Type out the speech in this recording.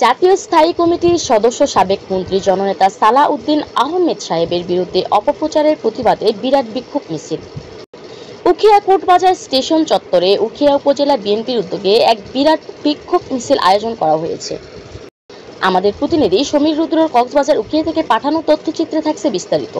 জাতীয় স্থায়ী কমিটির সদস্য সাবেক মন্ত্রী জননেতা সালাহ উদ্দিন আহমেদ সাহেবের বিরুদ্ধে অপপ্রচারের প্রতিবাদে বিরাট বিক্ষোভ মিছিল। উখিয়া কোর্টবাজার স্টেশন চত্বরে উখিয়া উপজেলা বিএনপির উদ্যোগে এক বিরাট বিক্ষোভ মিছিল আয়োজন করা হয়েছে। আমাদের প্রতিনিধি সমীর রুদ্রর কক্সবাজার উখিয়া থেকে পাঠানো তথ্যচিত্রে থাকছে বিস্তারিত।